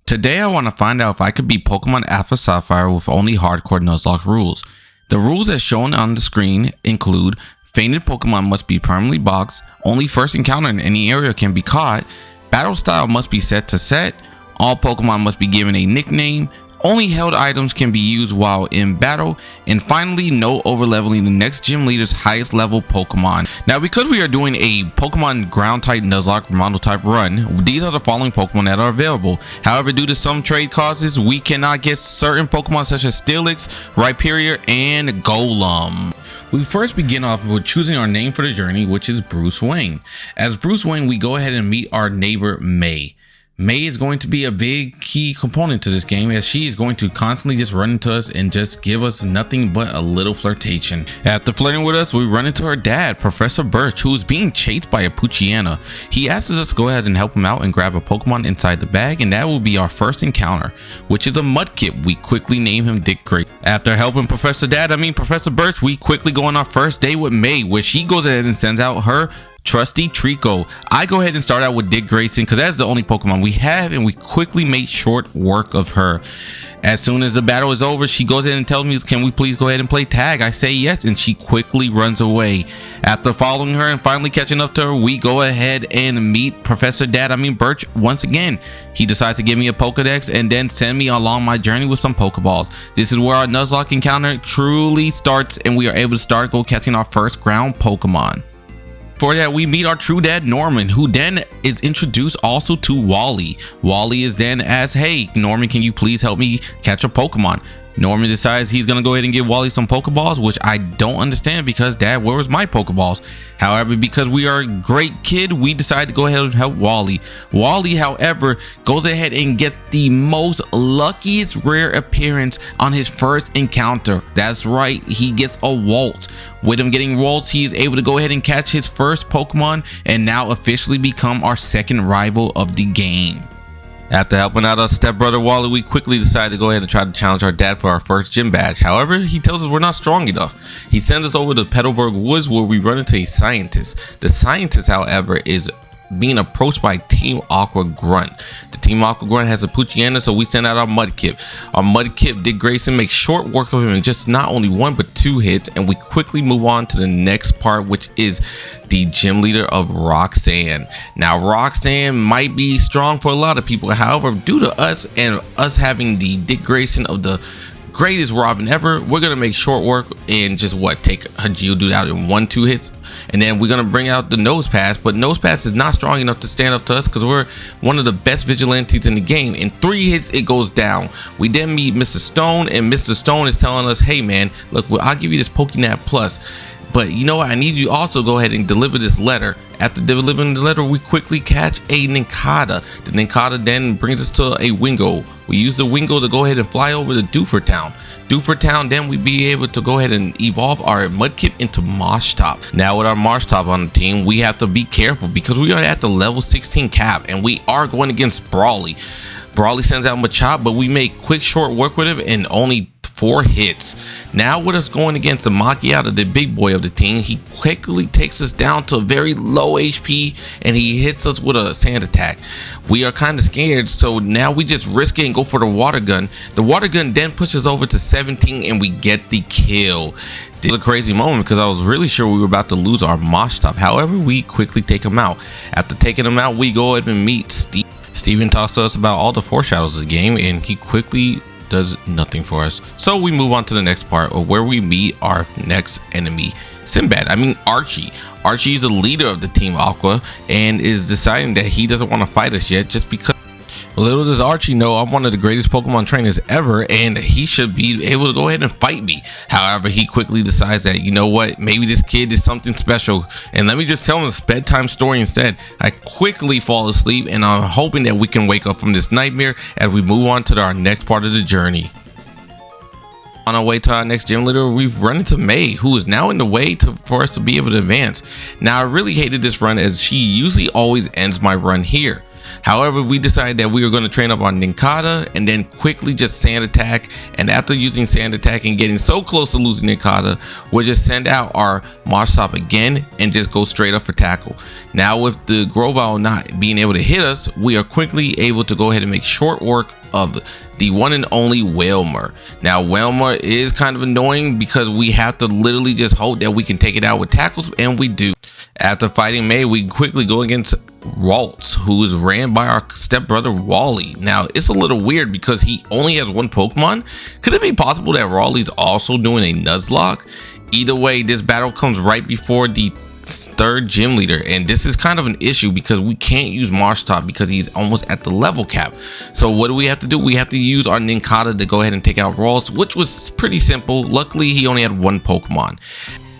Today I want to find out if I could beat Pokemon Alpha Sapphire with only hardcore Nuzlocke rules. The rules as shown on the screen include fainted Pokemon must be permanently boxed, only first encounter in any area can be caught, battle style must be set to set, all Pokemon must be given a nickname, only held items can be used while in battle, and finally no overleveling the next gym leader's highest level Pokemon. Now because we are doing a Pokemon ground type Nuzlocke Monotype run, these are the following Pokemon that are available. However, due to some trade causes, we cannot get certain Pokemon such as Steelix, Rhyperior, and Golem. We first begin off with choosing our name for the journey, which is Bruce Wayne. As Bruce Wayne, we go ahead and meet our neighbor May. May is going to be a big key component to this game, as she is going to constantly just run into us and just give us nothing but a little flirtation. After flirting with us, we run into her dad, Professor Birch, who is being chased by a Poochyena. He asks us to go ahead and help him out and grab a Pokemon inside the bag, and that will be our first encounter, which is a Mudkip. We quickly name him Dick Grayson. After helping Professor Birch, we quickly go on our first day with May, where she goes ahead and sends out her trusty Trico. I go ahead and start out with Dick Grayson because that's the only Pokemon we have, and we quickly made short work of her. As soon as the battle is over, she goes in and tells me, can we please go ahead and play tag? I say yes, and she quickly runs away. After following her and finally catching up to her, we go ahead and meet Professor Birch once again. He decides to give me a Pokedex and then send me along my journey with some Pokeballs. This is where our Nuzlocke encounter truly starts, and we are able to go catching our first ground Pokemon. For that, we meet our true dad Norman, who then is introduced also to Wally. Wally is then asked, hey Norman, can you please help me catch a Pokemon? Norman decides he's gonna go ahead and give Wally some Pokeballs, which I don't understand because dad, where was my Pokeballs? However, because we are a great kid, we decide to go ahead and help Wally. Wally, however, goes ahead and gets the most luckiest rare appearance on his first encounter. That's right, he gets a Waltz. With him getting Waltz, he is able to go ahead and catch his first Pokemon and now officially become our second rival of the game. After helping out our stepbrother Wally, we quickly decide to go ahead and try to challenge our dad for our first gym badge. However, he tells us we're not strong enough. He sends us over to Petalburg Woods, where we run into a scientist. The scientist, however, is being approached by Team Aqua Grunt. The Team Aqua Grunt has a Poochyena, so we send out our Mudkip. Our Mudkip, Dick Grayson, makes short work of him in just not only one but two hits, and we quickly move on to the next part, which is the gym leader of Roxanne. Now Roxanne might be strong for a lot of people, however, due to us and us having the Dick Grayson of the greatest Robin ever, we're gonna make short work and just take her Geodude out in 1-2 hits, and then we're gonna bring out the Nose Pass. But Nose Pass is not strong enough to stand up to us because we're one of the best vigilantes in the game. In 3 hits it goes down. We then meet Mr. Stone, and Mr. Stone is telling us, hey man, look, I'll give you this Pokénap Plus, but you know what, I need you also go ahead and deliver this letter. After delivering the letter, we quickly catch a Nincada. The Nincada then brings us to a Wingo. We use the Wingo to go ahead and fly over to Dewford Town. Dewford Town, then we be able to go ahead and evolve our Mudkip into Monotype. Now with our Monotype on the team, we have to be careful because we are at the level 16 cap and we are going against Brawly. Brawly sends out Machop, but we make quick short work with him and only 4 hits. Now with us going against the Macchiato, the big boy of the team, he quickly takes us down to a very low HP and he hits us with a sand attack. We are kind of scared, so now we just risk it and go for the water gun. The water gun then pushes over to 17 and we get the kill. This was a crazy moment because I was really sure we were about to lose our Monotype. However, we quickly take him out. After taking him out, we go ahead and meet Steve. Steven talks to us about all the foreshadows of the game and he quickly does nothing for us. So we move on to the next part of where we meet our next enemy, Archie. Archie is the leader of the Team Aqua and is deciding that he doesn't want to fight us yet, just because little does Archie know I'm one of the greatest Pokemon trainers ever and he should be able to go ahead and fight me. However, he quickly decides that, you know what, maybe this kid is something special, and let me just tell him this bedtime story instead. I quickly fall asleep and I'm hoping that we can wake up from this nightmare as we move on to our next part of the journey. On our way to our next gym leader, we've run into May, who is now in the way for us to be able to advance. Now I really hated this run as she usually always ends my run here. However, we decided that we were going to train up our Nincada and then quickly just sand attack, and after using sand attack and getting so close to losing Nincada, we'll just send out our Monotype again and just go straight up for tackle. Now with the Grovyle not being able to hit us, we are quickly able to go ahead and make short work of the one and only Wailmer. Now Wailmer is kind of annoying because we have to literally just hope that we can take it out with tackles, and we do. After fighting May, we quickly go against Waltz, who is ran by our stepbrother Wally. Now it's a little weird because he only has one Pokemon. Could it be possible that Raleigh's also doing a Nuzlocke? Either way, this battle comes right before the third gym leader, and this is kind of an issue because we can't use Monotype because he's almost at the level cap. So what do we have to do? We have to use our Nincada to go ahead and take out Rawls, which was pretty simple. Luckily he only had one Pokemon.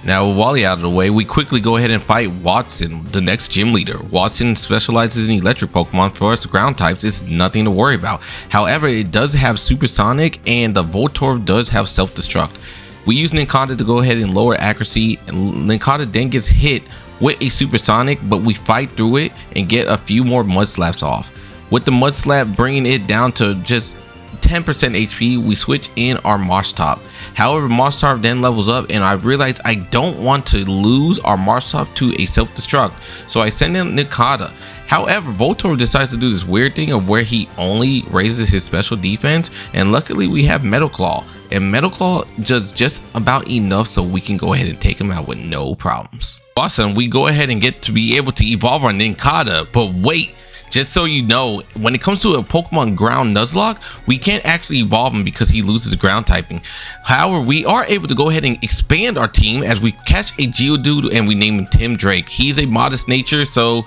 Now with Wally out of the way, we quickly go ahead and fight Watson, the next gym leader. Watson specializes in electric Pokemon. For us ground types, it's nothing to worry about. However, it does have supersonic, and the Voltorb does have self-destruct. We use Nincada to go ahead and lower accuracy, and Nincada then gets hit with a supersonic, but we fight through it and get a few more mud slaps off. With the mud slap bringing it down to just 10% HP, we switch in our Monotype. However, Monotype then levels up, and I realize I don't want to lose our Monotype to a self-destruct, so I send in Nincada. However, Voltorb decides to do this weird thing of where he only raises his special defense, and luckily we have Metal Claw, and Metal Claw does just about enough so we can go ahead and take him out with no problems. Awesome, we go ahead and get to be able to evolve our Nincada, but wait, just so you know, when it comes to a Pokemon ground Nuzlocke, we can't actually evolve him because he loses ground typing. However, we are able to go ahead and expand our team as we catch a Geodude and we name him Tim Drake. He's a modest nature, so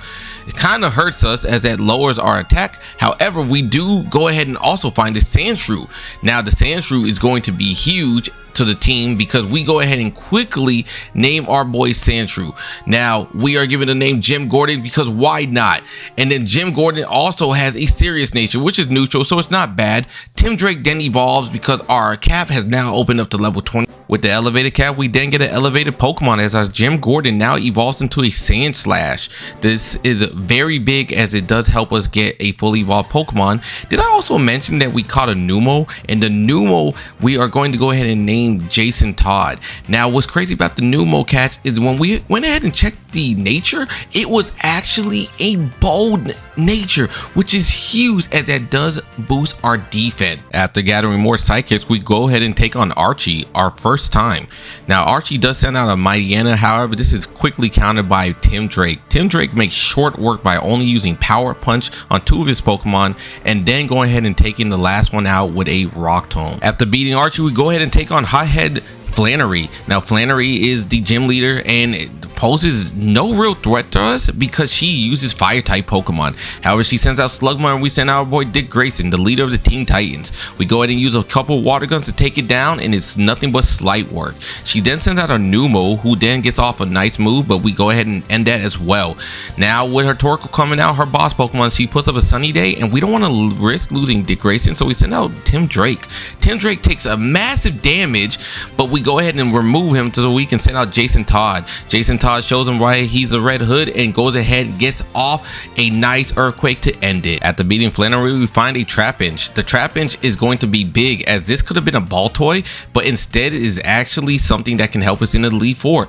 it kind of hurts us as that lowers our attack. However, we do go ahead and also find the Sandshrew. Now the Sandshrew is going to be huge to the team because we go ahead and quickly name our boy Sandshrew. Now we are given the name Jim Gordon because why not? And then Jim Gordon also has a serious nature, which is neutral, so it's not bad. Tim Drake then evolves because our cap has now opened up to level 20. With the elevated cap, we then get an elevated Pokemon as our Jim Gordon now evolves into a Sandslash. This is very big as it does help us get a fully evolved Pokemon. Did I also mention that we caught a Numel? And the Numel we are going to go ahead and name Jason Todd. Now what's crazy about the Numel catch is when we went ahead and checked the nature, it was actually a bold nature, which is huge as that does boost our defense. After gathering more Psychics, we go ahead and take on Archie, our first time. Now Archie does send out a Mightyena, however this is quickly countered by Tim Drake. Tim Drake makes short work by only using Power Punch on 2 of his Pokemon and then going ahead and taking the last one out with a Rock Tomb. After beating Archie, we go ahead and take on Hothead Flannery. Now Flannery is the gym leader and it poses no real threat to us because she uses fire type Pokemon. However, she sends out Slugma and we send out our boy Dick Grayson, the leader of the Teen Titans. We go ahead and use a couple water guns to take it down and it's nothing but slight work. She then sends out a Numel who then gets off a nice move, but we go ahead and end that as well. Now with her Torkoal coming out, her boss Pokemon, she puts up a Sunny Day and we don't want to risk losing Dick Grayson, so we send out Tim Drake. Tim Drake takes a massive damage, but we go ahead and remove him so we can send out Jason Todd. Jason Todd shows him why he's a Red Hood and goes ahead and gets off a nice Earthquake to end it. After beating Flannery, we find a Trapinch. The Trapinch is going to be big as this could have been a ball toy, but instead is actually something that can help us in the Elite Four.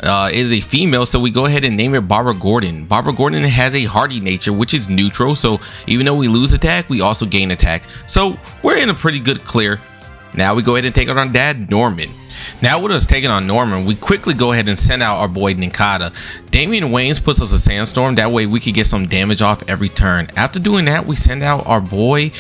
Is a female, so we go ahead and name it Barbara Gordon. Barbara Gordon has a hardy nature, which is neutral, so even though we lose attack, we also gain attack. So we're in a pretty good clear. Now we go ahead and take out our dad, Norman. Now with us taking on Norman, we quickly go ahead and send out our boy Nincada. Damian Waynes puts us a Sandstorm, that way we could get some damage off every turn. After doing that, we send out our boy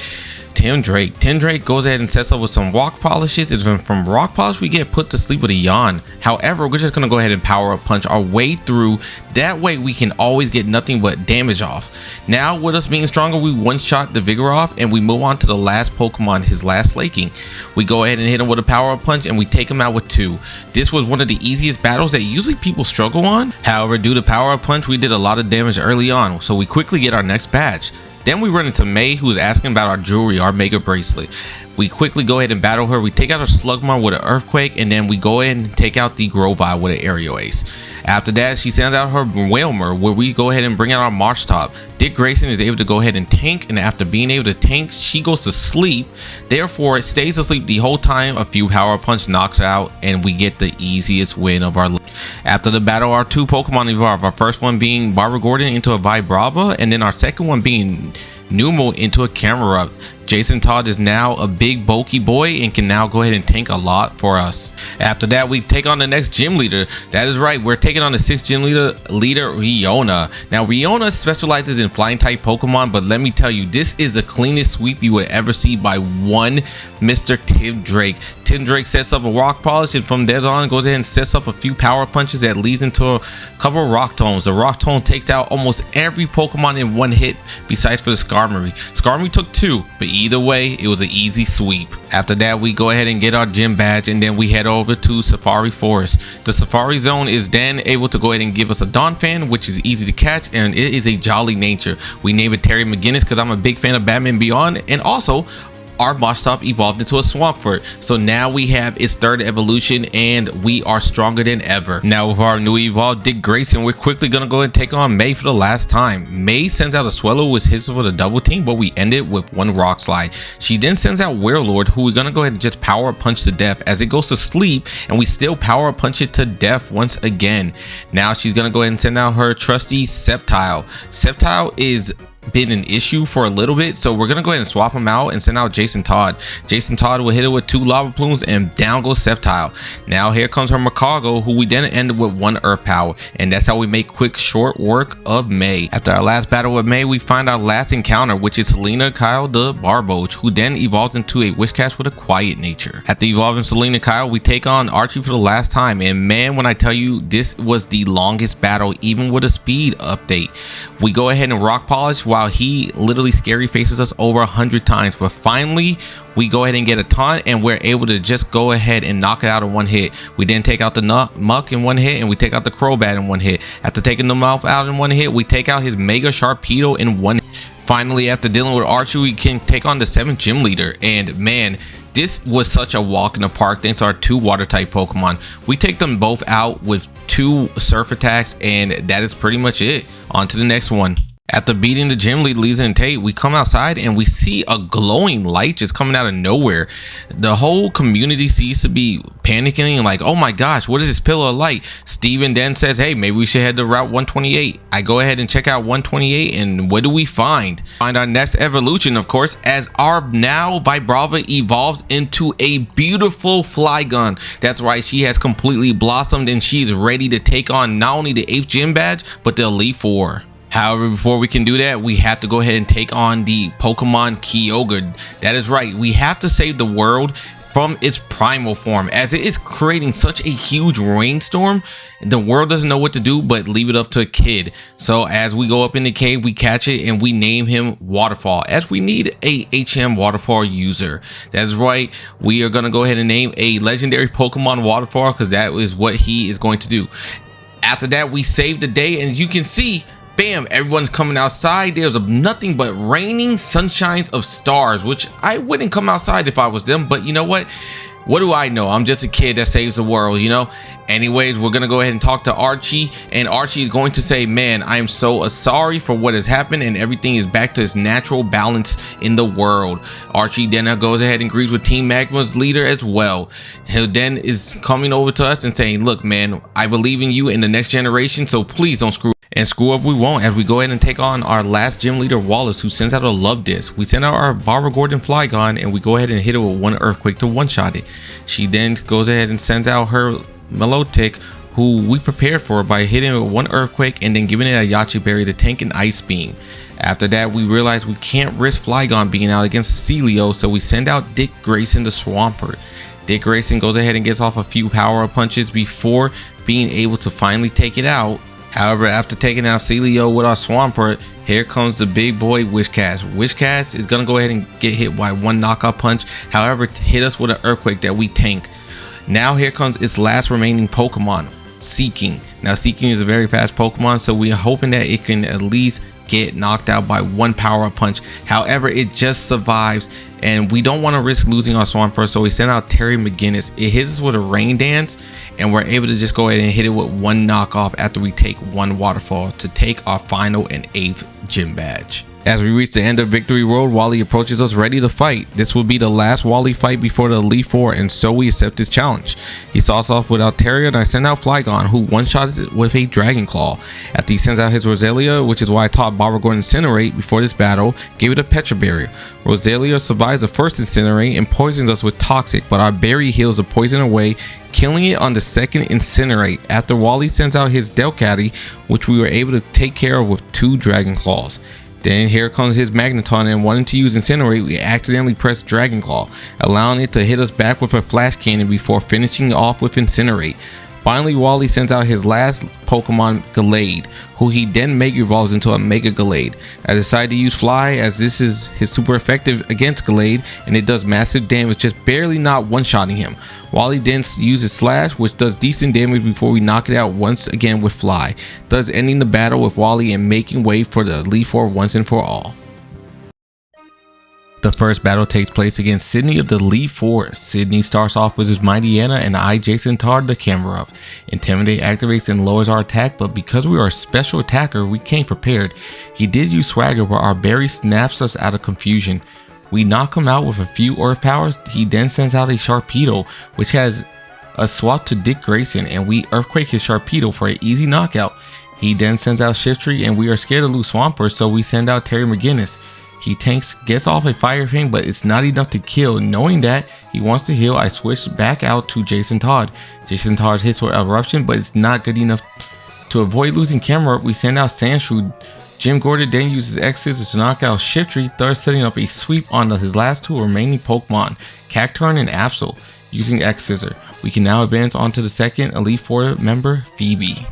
Tim Drake. Tim Drake goes ahead and sets up with some rock polishes, and from rock polish we get put to sleep with a yawn. However, we're just gonna go ahead and power up punch our way through, that way we can always get nothing but damage off. Now with us being stronger, we one shot the Vigoroth and we move on to the last Pokemon, his last Slaking. We go ahead and hit him with a power up punch and we take him out with 2. This was one of the easiest battles that usually people struggle on. However, due to power up punch, we did a lot of damage early on, so we quickly get our next badge. Then we run into May, who is asking about our jewelry, our Mega Bracelet. We quickly go ahead and battle her. We take out our Slugma with an Earthquake, and then we go ahead and take out the Grovyle with an Aerial Ace. After that, she sends out her Whalmer, where we go ahead and bring out our Marshtomp. Dick Grayson is able to go ahead and tank, and after being able to tank, she goes to sleep. Therefore, it stays asleep the whole time. A few Power Punch knocks her out, and we get the easiest win of our life. After the battle, our two Pokemon evolve. Our first one being Barbara Gordon into a Vibrava, and then our second one being Numel into a Camerupt. Jason Todd is now a big bulky boy and can now go ahead and tank a lot for us. After that, we take on the next gym leader. That is right, we're taking on the 6th gym leader Riona. Now Riona specializes in flying type Pokemon, but let me tell you, this is the cleanest sweep you would ever see by one Mr. Tim Drake. Tim Drake sets up a Rock Polish, and from there on goes ahead and sets up a few Power Punches that leads into a couple of Rock Tones. The Rock Tone takes out almost every Pokemon in one hit, besides for the Skarmory. Skarmory took 2, but either way, it was an easy sweep. After that, we go ahead and get our gym badge, and then we head over to Safari Forest. The Safari Zone is then able to go ahead and give us a Donphan, which is easy to catch, and it is a jolly nature. We name it Terry McGinnis because I'm a big fan of Batman Beyond, and also our Moshtoff evolved into a Swampert, so now we have its 3rd evolution and we are stronger than ever. Now with our new evolved Dick Grayson, we're quickly gonna go ahead and take on May for the last time. May sends out a Swellow, which hits with a double team, but we end it with one Rock Slide. She then sends out Werelord, who we're gonna go ahead and just Power Punch to death as it goes to sleep, and we still Power Punch it to death once again. Now she's gonna go ahead and send out her trusty Sceptile. Sceptile is been an issue for a little bit, so we're gonna go ahead and swap him out and send out Jason Todd. Jason Todd will hit it with 2 Lava Plumes, and down goes Sceptile. Now here comes her Macago, who we then ended with 1 Earth Power, and that's how we make quick short work of May. After our last battle with May, we find our last encounter, which is Selena Kyle the Barboach, who then evolves into a Whiscash with a quiet nature. After evolving Selena Kyle, we take on Archie for the last time, and man, when I tell you, this was the longest battle, even with a speed update. We go ahead and Rock Polish while he literally scary faces us over 100 times, but finally we go ahead and get a taunt, and we're able to just go ahead and knock it out in one hit. We then take out the Muck in one hit, and we take out the Crobat in one hit. After taking the Mouth out in one hit, we take out his Mega Sharpedo in one hit. Finally, after dealing with Archie, we can take on the 7th gym leader, and man, this was such a walk in the park thanks to our 2 water type Pokemon. We take them both out with 2 surf attacks, and that is pretty much it. On to the next one. After beating the gym lead Lisa and Tate, we come outside and we see a glowing light just coming out of nowhere. The whole community seems to be panicking and like, oh my gosh, what is this pillar of light? Steven then says, hey, maybe we should head to Route 128. I go ahead and check out 128, and what do we find? Find our next evolution, of course, as our now Vibrava evolves into a beautiful Flygon. That's right, she has completely blossomed and she's ready to take on not only the 8th gym badge, but the Elite Four. However, before we can do that, we have to go ahead and take on the Pokemon Kyogre. That is right, we have to save the world from its primal form, as it is creating such a huge rainstorm. The world doesn't know what to do but leave it up to a kid. So as we go up in the cave, we catch it and we name him Waterfall, as we need a HM Waterfall user. That's right, we are going to go ahead and name a legendary Pokemon Waterfall, because that is what he is going to do. After that, we save the day, and you can see, bam, everyone's coming outside. There's nothing but raining sunshines of stars, which I wouldn't come outside if I was them, but you know what do I know? I'm just a kid that saves the world, you know. Anyways, we're gonna go ahead and talk to Archie, and Archie is going to say, man, I am so sorry for what has happened, and everything is back to its natural balance in the world. Archie then goes ahead and agrees with Team Magma's leader as well. He then is coming over to us and saying, look, man, I believe in you in the next generation, so please don't screw up we won't, as we go ahead and take on our last gym leader, Wallace, who sends out a Love Disc. We send out our Barbara Gordon Flygon, and we go ahead and hit it with 1 Earthquake to one-shot it. She then goes ahead and sends out her Milotic, who we prepared for by hitting it with 1 Earthquake and then giving it a Yache Berry to tank an Ice Beam. After that, we realize we can't risk Flygon being out against Celio, so we send out Dick Grayson the Swampert. Dick Grayson goes ahead and gets off a few power punches before being able to finally take it out. However, after taking out Celio with our Swampert, here comes the big boy Whiscash. Whiscash is going to go ahead and get hit by 1 knockout punch. However, hit us with an Earthquake that we tank. Now here comes its last remaining Pokemon, Seeking. Now Seeking is a very fast Pokemon, so we are hoping that it can at least get knocked out by one power-up punch. However, it just survives, and we don't want to risk losing our Swampert, so we send out Terry McGinnis. It hits us with a rain dance, and we're able to just go ahead and hit it with one knockoff after we take one waterfall to take our final and 8th gym badge. As we reach the end of Victory Road, Wally approaches us ready to fight. This will be the last Wally fight before the Elite Four, and so we accept his challenge. He starts off with Altaria, and I send out Flygon, who one-shots it with a Dragon Claw. After he sends out his Roselia, which is why I taught Barbagon Incinerate before this battle, gave it a Petra Barrier. Roselia survives the first Incinerate and poisons us with Toxic, but our berry heals the poison away, killing it on the second Incinerate. After Wally sends out his Delcatty, which we were able to take care of with 2 Dragon Claws. Then here comes his Magneton, and wanting to use Incinerate, we accidentally pressed Dragon Claw, allowing it to hit us back with a Flash Cannon before finishing off with Incinerate. Finally, Wally sends out his last Pokemon, Gallade, who he then Mega Evolves into a Mega Gallade. I decided to use Fly, as this is his super effective against Gallade, and it does massive damage, just barely not one-shotting him. Wally then uses Slash, which does decent damage before we knock it out once again with Fly, thus ending the battle with Wally and making way for the Elite Four once and for all. The first battle takes place against Sydney of the Elite Four. Sydney starts off with his Mightyena, and I, Jason Todd, the camera up. Intimidate activates and lowers our attack, but because we are a special attacker, we came prepared. He did use Swagger, but our berry snaps us out of confusion. We knock him out with a few Earth powers. He then sends out a Sharpedo, which has a swap to Dick Grayson, and we Earthquake his Sharpedo for an easy knockout. He then sends out Shiftry, and we are scared to lose Swampert, so we send out Terry McGinnis. He gets off a Fire Fang, but it's not enough to kill. Knowing that he wants to heal, I switch back out to Jason Todd. Jason Todd hits with Eruption, but it's not good enough. To avoid losing camera, we send out Sandshrew. Jim Gordon then uses X-Scissors to knock out Shiftry, thus setting up a sweep on his last 2 remaining Pokemon, Cacturne and Absol. Using X-Scissor, we can now advance on to the second Elite Four member, Phoebe.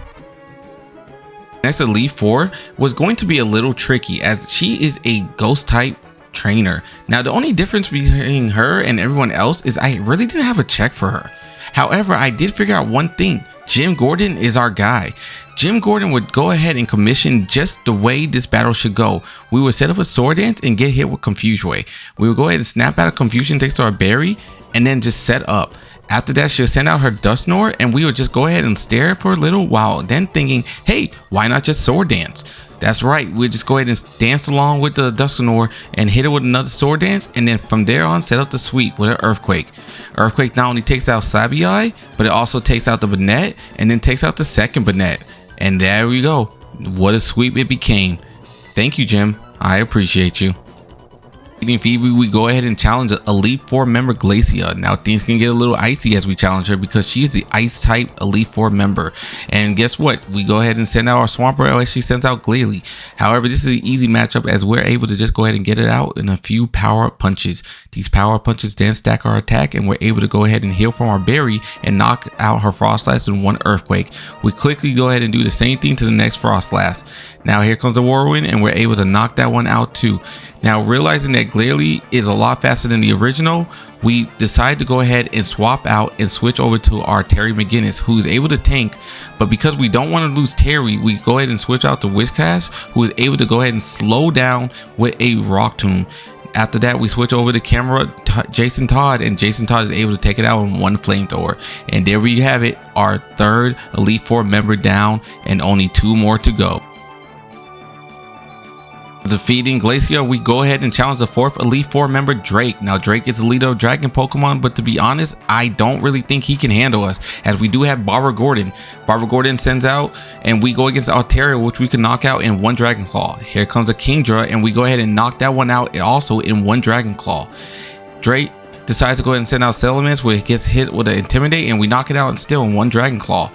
Next Elite Four was going to be a little tricky, as she is a Ghost type trainer. Now the only difference between her and everyone else is I really didn't have a check for her. However, I did figure out one thing. Jim Gordon is our guy. Jim Gordon would go ahead and commission just the way this battle should go. We would set up a Sword Dance and get hit with Confuse Ray. We would go ahead and snap out of Confusion thanks to our berry, and then just set up. After that, she'll send out her Dusknoir, and we would just go ahead and stare for a little while, then thinking, hey, why not just Sword Dance? That's right, we'll just go ahead and dance along with the Dusknoir and hit it with another Sword Dance, and then from there on set up the sweep with an Earthquake. Earthquake not only takes out Sableye, but it also takes out the Banette, and then takes out the second Banette. And there we go. What a sweep it became. Thank you, Jim. I appreciate you. Beating Phoebe, we go ahead and challenge Elite Four member Glacia. Now things can get a little icy as we challenge her because she is the Ice type Elite Four member. And guess what? We go ahead and send out our Swampert as she sends out Glalie. However, this is an easy matchup as we're able to just go ahead and get it out in a few power-up punches. These power-up punches then stack our attack, and we're able to go ahead and heal from our berry and knock out her Frostlass in one Earthquake. We quickly go ahead and do the same thing to the next Frostlass. Now here comes the Whirlwind, and we're able to knock that one out too. Now realizing that Glalie is a lot faster than the original, we decide to go ahead and swap out and switch over to our Terry McGinnis, who is able to tank. But because we don't want to lose Terry, we go ahead and switch out to Whiscash, who is able to go ahead and slow down with a Rock Tomb. After that, we switch over to camera Jason Todd, and Jason Todd is able to take it out in one Flamethrower. And there we have it, our third Elite Four member down and only 2 more to go. Defeating Glacia, we go ahead and challenge the 4th Elite Four member, Drake. Now Drake is the leader of Dragon Pokemon, but to be honest, I don't really think he can handle us, as we do have Barbara Gordon. Barbara Gordon sends out, and we go against Altaria, which we can knock out in one Dragon Claw. Here comes a Kingdra, and we go ahead and knock that one out also in one Dragon Claw. Drake decides to go ahead and send out Salamence, where it gets hit with an Intimidate, and we knock it out and still in one Dragon Claw.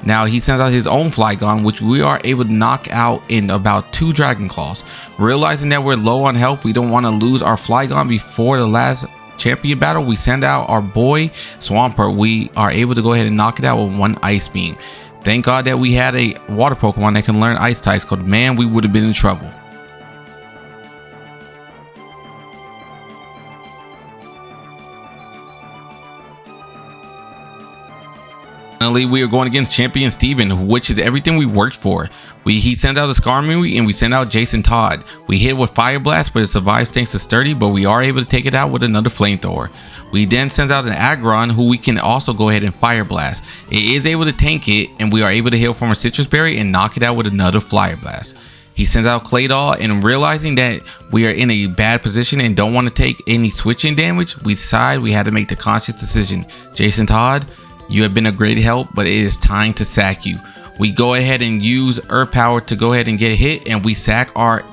Now he sends out his own Flygon, which we are able to knock out in about 2 Dragon Claws. Realizing that we're low on health, we don't want to lose our Flygon before the last champion battle. We send out our boy Swampert. We are able to go ahead and knock it out with one Ice Beam. Thank God that we had a water Pokemon that can learn Ice types, because man, we would have been in trouble. Finally, we are going against Champion Steven, which is everything we worked for. He sends out a Skarmory and we send out Jason Todd. We hit with Fire Blast, but it survives thanks to Sturdy, but we are able to take it out with another Flamethrower. We then sends out an Aggron, who we can also go ahead and Fire Blast. It is able to tank it, and we are able to heal from a Citrus Berry and knock it out with another Fire Blast. He sends out Claydol, and realizing that we are in a bad position and don't want to take any switching damage, we decide we had to make the conscious decision. Jason Todd, you have been a great help, but it is time to sack you. We go ahead and use Earth Power to go ahead and get hit, and we sack our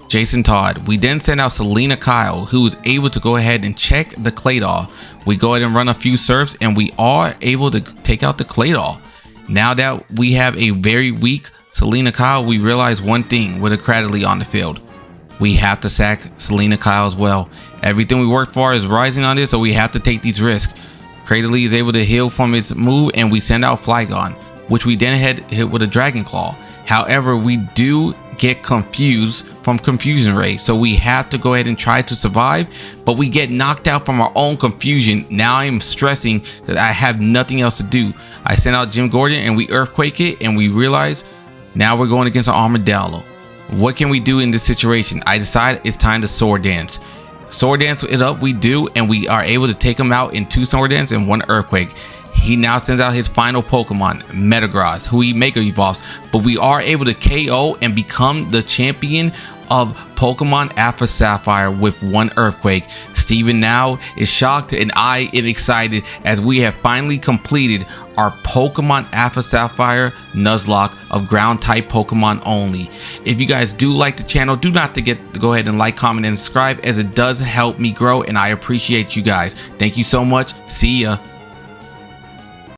Jason Todd. We then send out Selena Kyle, who is able to go ahead and check the Claydol. We go ahead and run a few surfs, and we are able to take out the Claydol. Now that we have a very weak Selena Kyle, we realize one thing with a Cradily on the field. We have to sack Selena Kyle as well. Everything we worked for is rising on this, so we have to take these risks. Cradily is able to heal from its move, and we send out Flygon, which we then hit with a Dragon Claw. However, we do get confused from Confusion Ray, so we have to go ahead and try to survive, but we get knocked out from our own confusion. Now I'm stressing that I have nothing else to do. I send out Jim Gordon and we Earthquake it, and we realize now we're going against an Armadillo. What can we do in this situation? I decide it's time to Sword Dance. Sword Dance it up we do, and we are able to take him out in 2 Sword Dance and 1 Earthquake. He now sends out his final Pokemon, Metagross, who he Mega Evolves, but we are able to KO and become the champion of Pokemon Alpha Sapphire with 1 Earthquake. Steven now is shocked, and I am excited as we have finally completed our Pokemon Alpha Sapphire Nuzlocke of ground type Pokemon only. If you guys do like the channel, do not forget to go ahead and like, comment, and subscribe, as it does help me grow, and I appreciate you guys. Thank you so much. See ya.